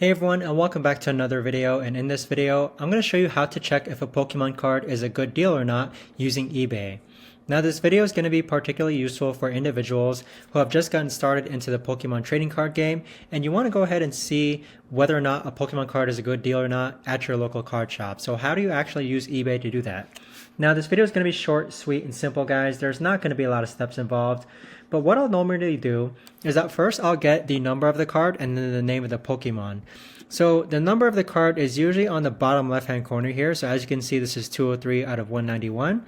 Hey everyone, and welcome back to another video. And in this video, I'm going to show you how to check if a Pokemon card is a good deal or not using eBay. Now this video is going to be particularly useful for individuals who have just gotten started into the Pokemon trading card game and you want to go ahead and see whether or not a Pokemon card is a good deal or not at your local card shop. So how do you actually use eBay to do that? Now this video is going to be short, sweet, and simple, guys. There's not going to be a lot of steps involved. But what I'll normally do is that first I'll get the number of the card and then the name of the Pokemon. So the number of the card is usually on the bottom left hand corner here. So as you can see, this is 203 out of 191.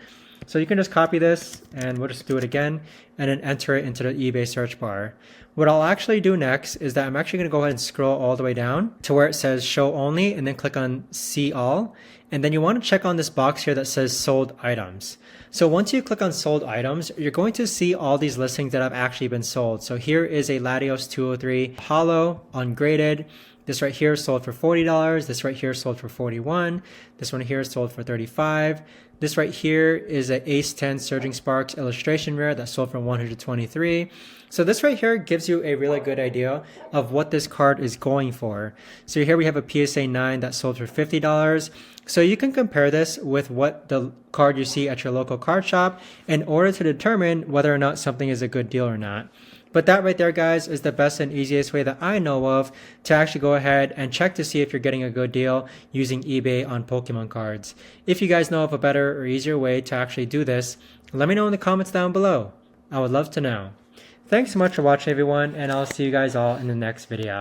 So you can just copy this and we'll just do it again and then enter it into the eBay search bar. What I'll actually do next is that I'm actually going to go ahead and scroll all the way down to where it says show only and then click on see all. And then you want to check on this box here that says sold items. So once you click on sold items, you're going to see all these listings that have actually been sold. So here is a Latios 203 Hollow, ungraded. This right here is sold for $40. This right here is sold for $41. This one here is sold for $35. This right here is an Ace 10 Surging Sparks illustration rare that sold for $123. So this right here gives you a really good idea of what this card is going for. So here we have a PSA 9 that sold for $50. So you can compare this with what the card you see at your local card shop in order to determine whether or not something is a good deal or not. But that right there, guys, is the best and easiest way that I know of to actually go ahead and check to see if you're getting a good deal using eBay on Pokemon cards. If you guys know of a better or easier way to actually do this, let me know in the comments down below. I would love to know. Thanks so much for watching, everyone, and I'll see you guys all in the next video.